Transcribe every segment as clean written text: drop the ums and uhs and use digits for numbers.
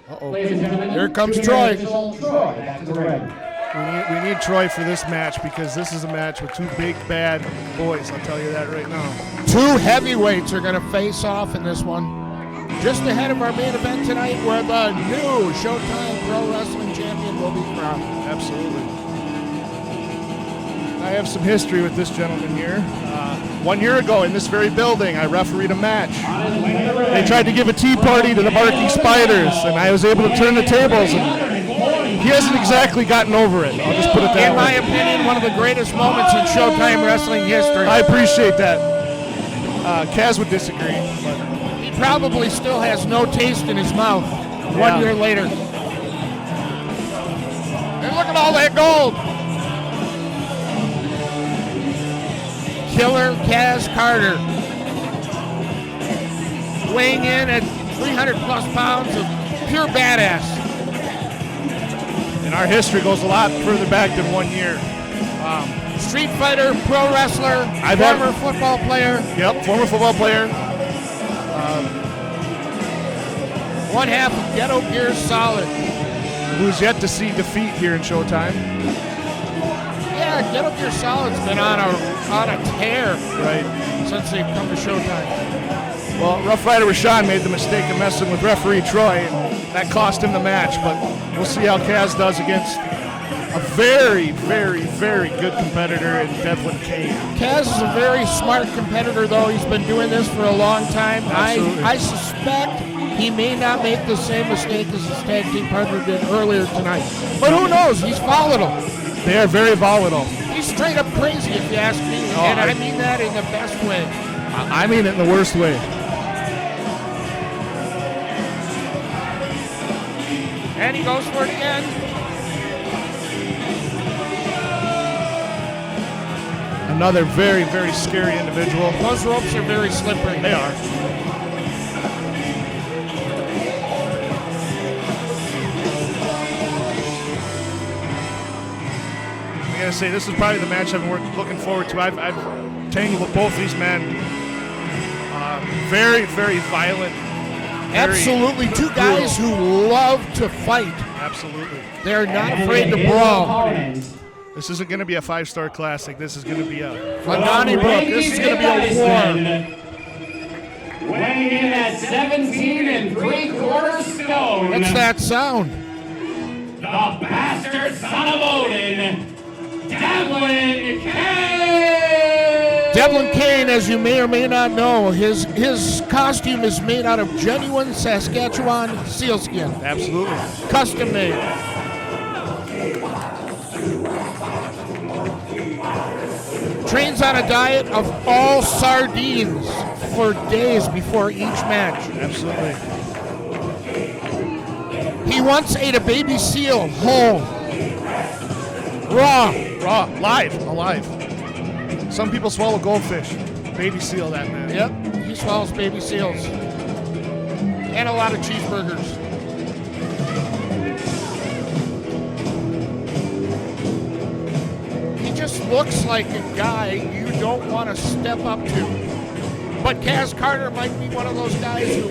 Uh-oh. Here comes Troy. We need Troy for this match because this is a match with two big, bad boys. I'll tell you that right now. Two heavyweights are going to face off in this one. Just ahead of our main event tonight, where the new Showtime Pro Wrestling Champion will be crowned. Absolutely. I have some history with this gentleman here. 1 year ago in this very building, I refereed a match. They tried to give a tea party to the Barking Spiders, and I was able to turn the tables. And he hasn't exactly gotten over it. I'll just put it that way. In my opinion, one of the greatest moments in Showtime wrestling history. I appreciate that. Kaz would disagree. But he probably still has no taste in his mouth 1 year later. And look at all that gold. Killer Kaz Karter, weighing in at 300 plus pounds of pure badass. And our history goes a lot further back than 1 year. Street fighter, pro wrestler, former football player. Yep, former football player. One half of Ghetto Gear Solid. Who's yet to see defeat here in Showtime. Yeah, Ghetto Gear Solid's been on a tear since they've come to Showtime. Well, Ruff Ryder Rashaan made the mistake of messing with referee Troy, and that cost him the match. But we'll see how Kaz does against a very, very, very good competitor in Devlin Kain. Kaz is a very smart competitor, though. He's been doing this for a long time. I suspect he may not make the same mistake as his tag team partner did earlier tonight. But who knows? He's volatile. They are very volatile. He's straight up crazy, if you ask me. And I mean that in the best way. I mean it in the worst way. And he goes for it again. Another very, very scary individual. Those ropes are very slippery. They are. I gotta say, this is probably the match I've been looking forward to. I've tangled with both these men. Very, very violent. Absolutely, two guys who love to fight. Absolutely. They're not afraid to brawl. This isn't going to be a five-star classic. This is going to be a Donnybrook. This is going to be a war. Weighing in at 17 3/4 stone. What's that sound? The bastard son of Odin, Devlin Kain! Devlin Kain, as you may or may not know, his costume is made out of genuine Saskatchewan sealskin. Absolutely. Custom made. Trains on a diet of all sardines for days before each match. Absolutely. He once ate a baby seal whole. Raw, alive. Some people swallow goldfish. Baby seal, that man. Yep, he swallows baby seals. And a lot of cheeseburgers. He just looks like a guy you don't want to step up to. But Kaz Karter might be one of those guys who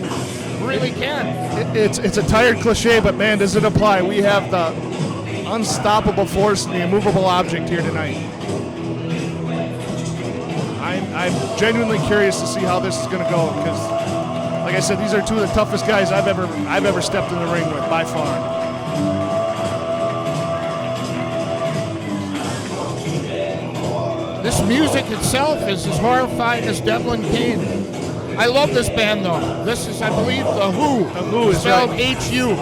really can. It's a tired cliche, but man, does it apply. We have the unstoppable force and the immovable object here tonight. I'm genuinely curious to see how this is going to go because, like I said, these are two of the toughest guys I've ever stepped in the ring with by far. This music itself is as horrifying as Devlin Kain. I love this band though. This is, I believe, The Who. The Who is spelled right. H-U.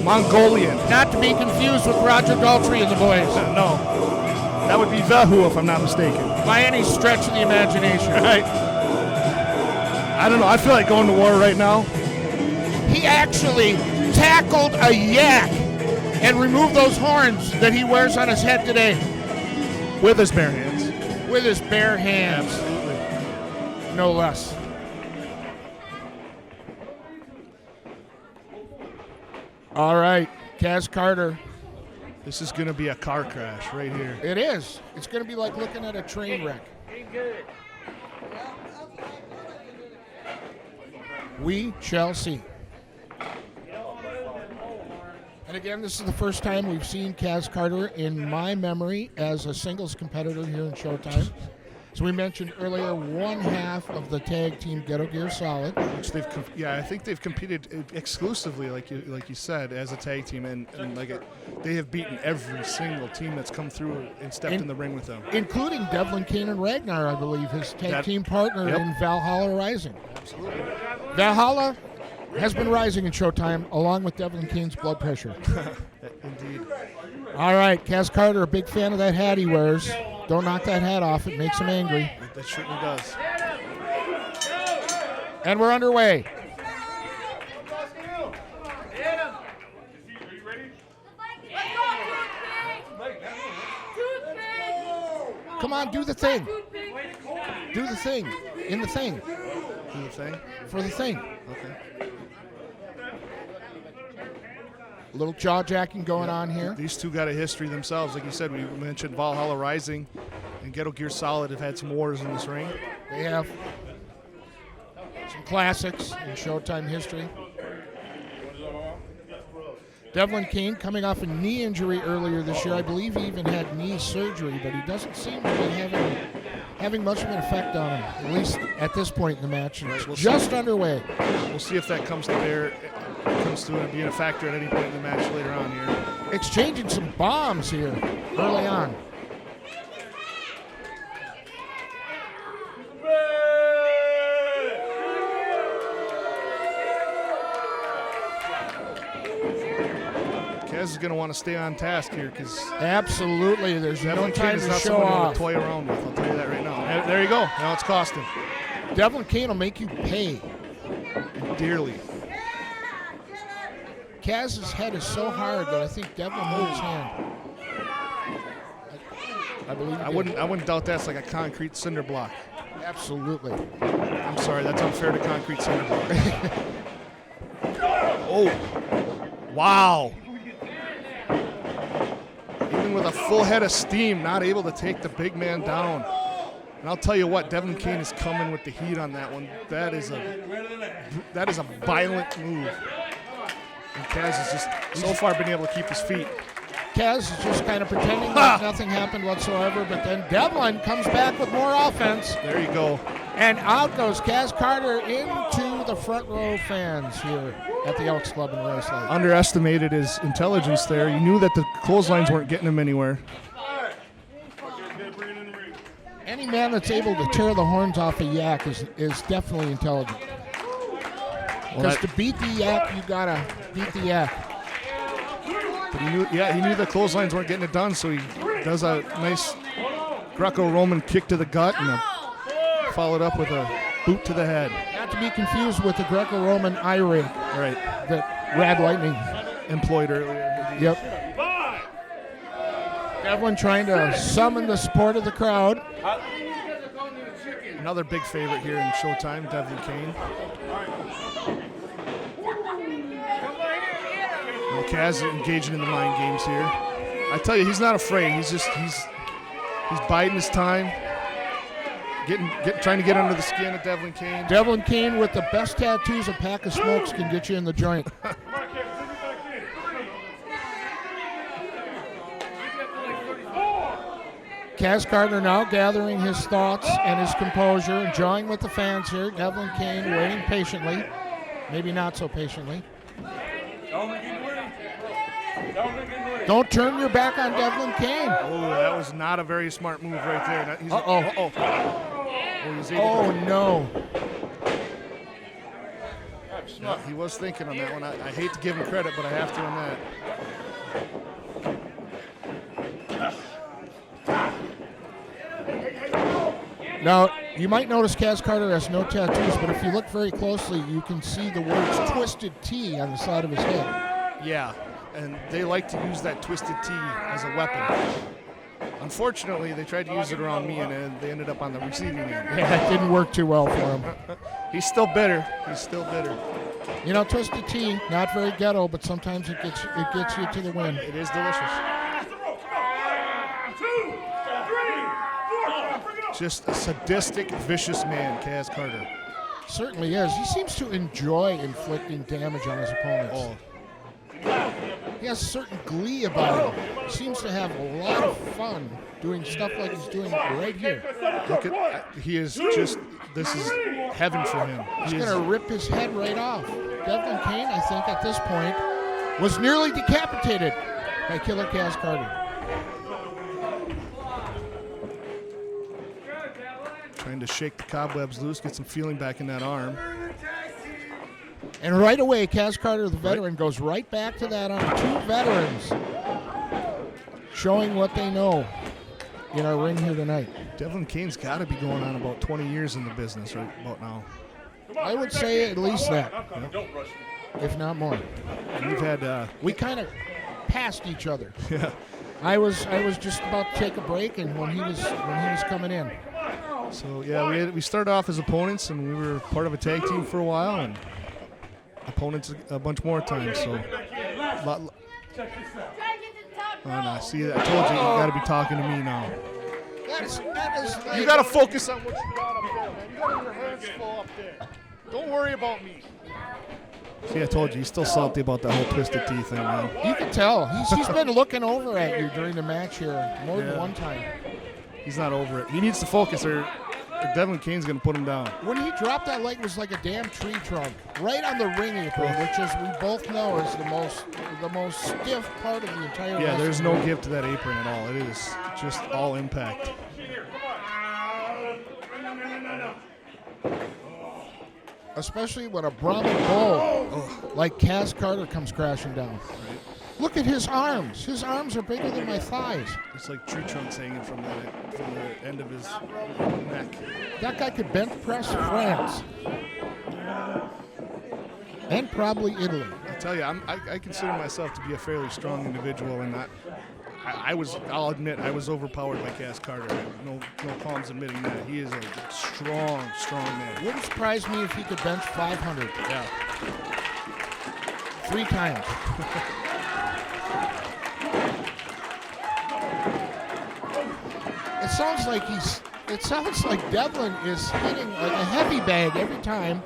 Mongolian. Not to be confused with Roger Daltrey and the boys. No. That would be The Who if I'm not mistaken. By any stretch of the imagination. Right. I don't know. I feel like going to war right now. He actually tackled a yak and removed those horns that he wears on his head today. With his bare hands. With his bare hands. Absolutely. No less. All right, Kaz Karter. This is going to be a car crash right here. It is. It's going to be like looking at a train wreck. We shall see. And again, this is the first time we've seen Kaz Karter in my memory as a singles competitor here in Showtime. So we mentioned earlier, one half of the tag team Ghetto Gear Solid, which I think they've competed exclusively, like you said, as a tag team, and they have beaten every single team that's come through and stepped in the ring with them, including Devlin Kain and Ragnar, I believe, his tag team partner in Valhalla Rising. Absolutely. Valhalla has been rising in Showtime, along with Devlin Kain's blood pressure. Indeed. All right, Kaz Karter, a big fan of that hat he wears. Don't knock that hat off. It makes him angry. That certainly does. And we're underway. Come on, do the thing. Do the thing. In the thing. Do the thing? For the thing. Okay. A little jaw-jacking going on here. These two got a history themselves. Like you said, we mentioned Valhalla Rising and Ghetto Gear Solid have had some wars in this ring. They have some classics in Showtime history. Devlin Kain coming off a knee injury earlier this year. I believe he even had knee surgery, but he doesn't seem to be having much of an effect on him, at least at this point in the match. It's just underway. We'll see if that comes to bear. Comes to being a factor at any point in the match later on here. Exchanging some bombs here early on. Kaz is going to want to stay on task here because absolutely, there's no time to show off. To toy around with. I'll tell you that right now. There you go. Now it's costing. Devlin Kain will make you pay dearly. Kaz's head is so hard that I think Devlin moved his hand. I believe I wouldn't doubt that's like a concrete cinder block. Absolutely. I'm sorry, that's unfair to concrete cinder block. Oh, wow. Even with a full head of steam, not able to take the big man down. And I'll tell you what, Devlin Kain is coming with the heat on that one. That is a violent move. And Kaz has just so far been able to keep his feet. Kaz is just kind of pretending like nothing happened whatsoever, but then Devlin comes back with more offense. There you go. And out goes Kaz Karter into the front row fans here at the Elks Club in Racelight. Underestimated his intelligence there. You knew that the clotheslines weren't getting him anywhere. Any man that's able to tear the horns off a yak is definitely intelligent. Because to beat the yak, you gotta beat the yak. But he knew the clotheslines weren't getting it done, so he does a nice Greco-Roman kick to the gut and followed up with a boot to the head. Not to be confused with the Greco-Roman eye rake, right? That Rad Lightning employed earlier. Yep. Devlin trying to summon the support of the crowd. Another big favorite here in Showtime, Devlin Kain. Well, Kaz engaging in the mind games here. I tell you, he's not afraid. He's biding his time, trying to get under the skin of Devlin Kain. Devlin Kain with the best tattoos a pack of smokes can get you in the joint. Kaz Karter now gathering his thoughts and his composure, enjoying with the fans here. Devlin Kain waiting patiently, maybe not so patiently. Don't turn your back on Devlin Kain. Oh, that was not a very smart move right there. Oh, no. Yeah, he was thinking on that one. I hate to give him credit, but I have to on that. Now, you might notice Kaz Karter has no tattoos, but if you look very closely, you can see the words Twisted T on the side of his head. Yeah, and they like to use that Twisted T as a weapon. Unfortunately, they tried to use it around me, and they ended up on the receiving end. Yeah, it didn't work too well for him. He's still bitter. You know, Twisted Tea, not very ghetto, but sometimes it gets you to the win. It is delicious. Just a sadistic, vicious man, Kaz Karter. Certainly is. He seems to enjoy inflicting damage on his opponents. Oh. He has a certain glee about him. Seems to have a lot of fun doing stuff like he's doing right here. Look at, he is just, this is heaven for him. He's going to rip his head right off. Devlin Kain, I think, at this point, was nearly decapitated by Killer Kaz Karter. Trying to shake the cobwebs loose, get some feeling back in that arm. And right away, Kaz Karter, the veteran, goes right back to that arm. Two veterans showing what they know in our ring here tonight. Devlin Kain's got to be going on about 20 years in the business right about now. I would say at least that, if not more. And we've had we kind of passed each other. Yeah. I was just about to take a break, and when he was coming in. So yeah, we started off as opponents, and we were part of a tag team for a while, and opponents a bunch more times. So, oh no, see, I told you got to be talking to me now. You got to focus on what you got up there, man. You got your hands full up there. Don't worry about me. See, I told you, he's still salty about that whole Twisted Tea thing, man. You can tell. He's been looking over at you during the match here more than one time. He's not over it. He needs to focus, or Devlin Kain's going to put him down. When he dropped that leg, it was like a damn tree trunk, right on the ring apron, which, as we both know, is the most stiff part of the entire. Yeah, there's no give to that apron at all. It is just all impact. Especially when a Brahmin bull like Kaz Karter comes crashing down. Right. Look at his arms. His arms are bigger than my thighs. It's like tree trunks hanging from the end of his neck. That guy could bench press France. And probably Italy. I tell you, I consider myself to be a fairly strong individual, and I'll admit, I was overpowered by Kaz Karter. I have no qualms admitting that. He is a strong man. Wouldn't surprise me if he could bench 500. Yeah. 3 times. It sounds like Devlin is hitting like a heavy bag every time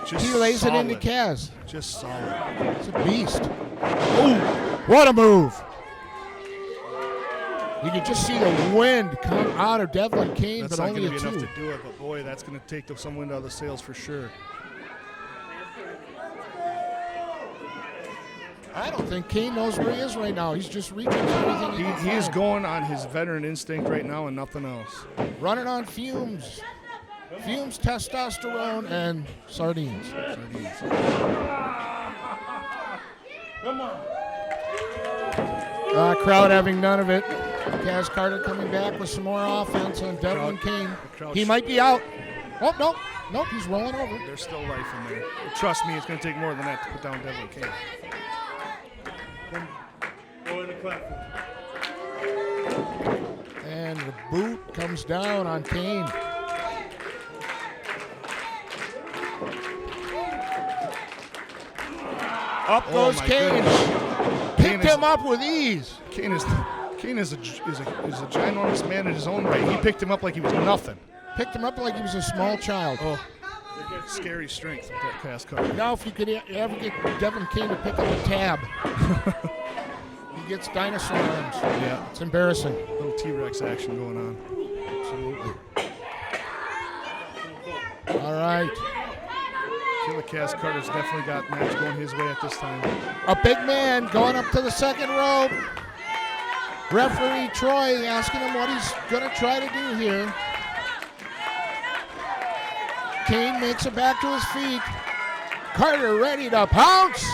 he lays it into Kaz. Just solid. It's a beast. Ooh, what a move. You can just see the wind come out of Devlin Kain, that's but only a 2. That's not going to be enough to do it, but boy, that's going to take some wind out of the sails for sure. I don't think Kain knows where he is right now. He's just reaching for everything he is going on his veteran instinct right now and nothing else. Running on fumes. Fumes, testosterone, and sardines. Come on. Crowd having none of it. Kaz Karter coming back with some more offense on Devlin Kain. He might be out. Oh, nope, he's rolling over. There's still life in there. Trust me, it's going to take more than that to put down Devlin Kain. Go in the platform. And the boot comes down on Kain. Up goes Kain. Picked him up with ease. Kain is a ginormous man in his own right. He picked him up like he was nothing. Picked him up like he was a small child. Oh, scary strength with that Kaz Karter. Now if you could ever get Devlin Kain to pick up a tab, he gets dinosaur arms. Yeah. It's embarrassing. Little T-Rex action going on. Absolutely. All right. Killer Kaz Karter's definitely got match going his way at this time. A big man going up to the second rope. Referee Troy asking him what he's going to try to do here. Kain makes it back to his feet. Karter ready to pounce.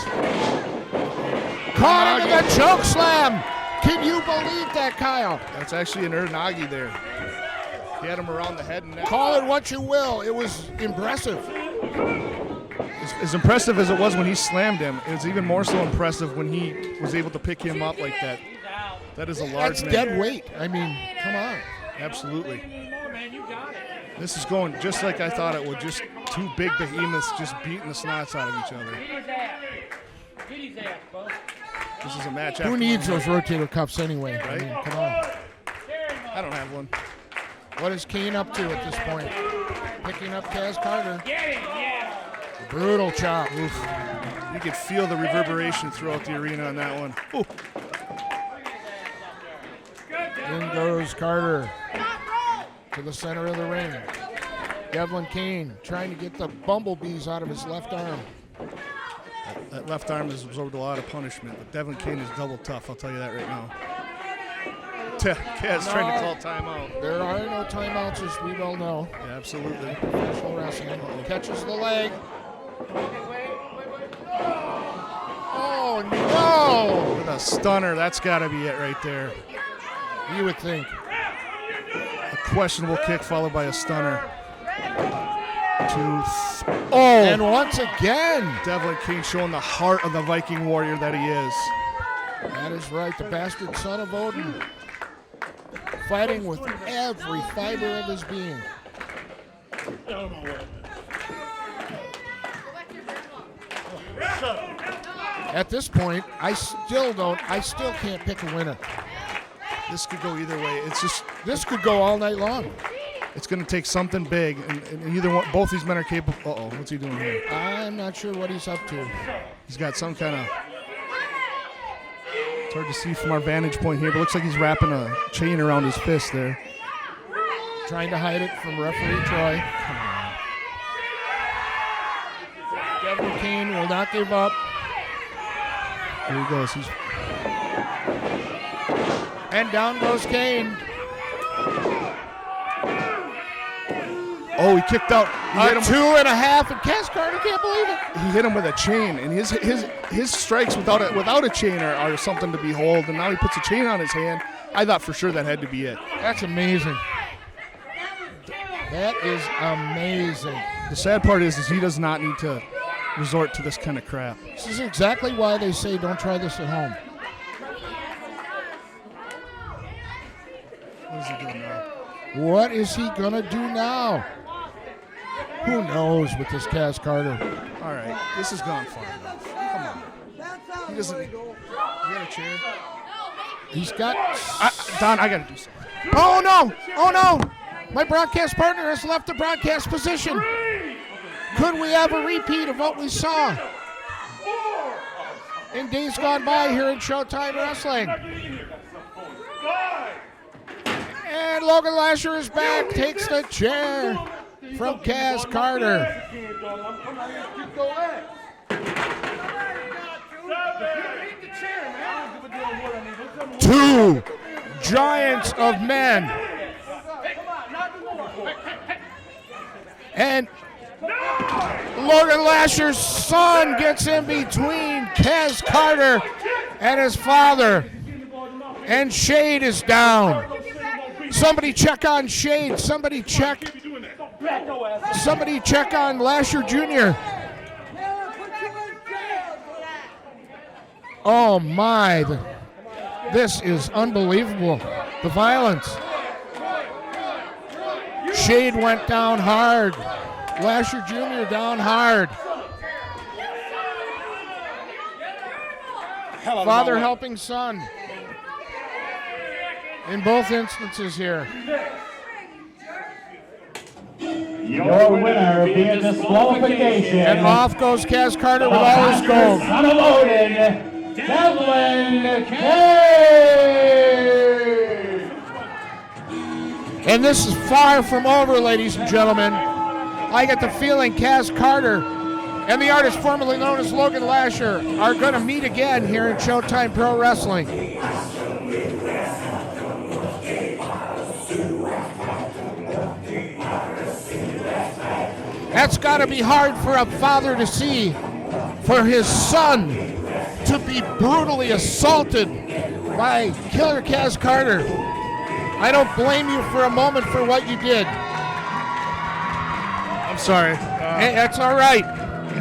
Caught into the choke slam. Can you believe that, Kyle? That's actually an Urnagi there. He had him around the head and neck. Call it what you will. It was impressive. As impressive as it was when he slammed him, it was even more so impressive when he was able to pick him up like that. That is a large man. That's dead weight. I mean, come on. Absolutely. This is going just like I thought it would. Just two big behemoths just beating the snots out of each other. This is a match. Who needs those rotator cuffs anyway? Right? I mean, come on. I don't have one. What is Kain up to at this point? Picking up Kaz Karter. Brutal chop. Oof. You could feel the reverberation throughout the arena on that one. Ooh. In goes Carter to the center of the ring. Devlin Kain trying to get the bumblebees out of his left arm. That left arm has absorbed a lot of punishment, but Devlin Kain is double tough, I'll tell you that right now. Kaz trying to call timeout. There are no timeouts, as we well know. Yeah, absolutely. Professional wrestling. Catches the leg. Oh, no! With a stunner, that's got to be it right there. You would think. A questionable kick followed by a stunner. And once again, Devlin Kain showing the heart of the Viking warrior that he is. That is right, the bastard son of Odin. Fighting with every fiber of his being. At this point, I still can't pick a winner. This could go either way. This could go all night long. It's going to take something big, and either one, both these men are capable. Uh-oh, what's he doing here? I'm not sure what he's up to. He's got some kind of. It's hard to see from our vantage point here, but it looks like he's wrapping a chain around his fist there. Trying to hide it from referee Troy. Come on. Devlin Kain will not give up. Here he goes. And down goes Kain. Oh, he kicked out. He hit him 2.5, and Kaz Karter can't believe it. He hit him with a chain, and his strikes without a chain are something to behold. And now he puts a chain on his hand. I thought for sure that had to be it. That's amazing. That is amazing. The sad part is he does not need to resort to this kind of crap. This is exactly why they say don't try this at home. What is he doing now? What is he going to do now? Who knows with this Kaz Karter? All right, this has gone far enough. Come on. He doesn't. You got a chair? He's got. Don, I got to do something. Oh no! Oh no! My broadcast partner has left the broadcast position. Could we have a repeat of what we saw in days gone by here in Showtime Wrestling? And Logan Lasher is back, takes the chair from Kaz Karter. Two giants of men. And Logan Lasher's son gets in between Kaz Karter and his father. And Shade is down. Somebody check on Shade. Somebody check on Lasher Jr. Oh my, this is unbelievable. The violence. Shade went down hard. Lasher Jr. down hard. Father helping son. In both instances here. Your winner via disqualification. And off goes Kaz Karter with all his gold. Son of Odin, Devlin Kain. And this is far from over, ladies and gentlemen. I get the feeling Kaz Karter and the artist formerly known as Logan Lasher are going to meet again here in Showtime Pro Wrestling. That's got to be hard for a father to see, for his son to be brutally assaulted by Killer Kaz Karter. I don't blame you for a moment for what you did. I'm sorry. Hey, that's all right.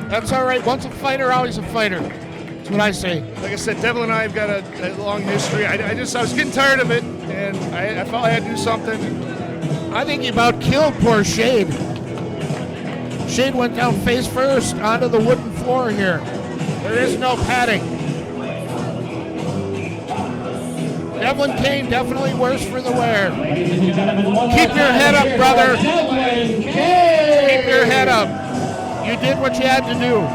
That's all right. Once a fighter, always a fighter. That's what I say. Like I said, Devlin and I have got a long history. I was getting tired of it, and I felt I had to do something. I think he about killed poor Shade. Shade went down face first onto the wooden floor here. There is no padding. Devlin Kain definitely worse for the wear. Keep your head up, brother. Keep your head up. You did what you had to do.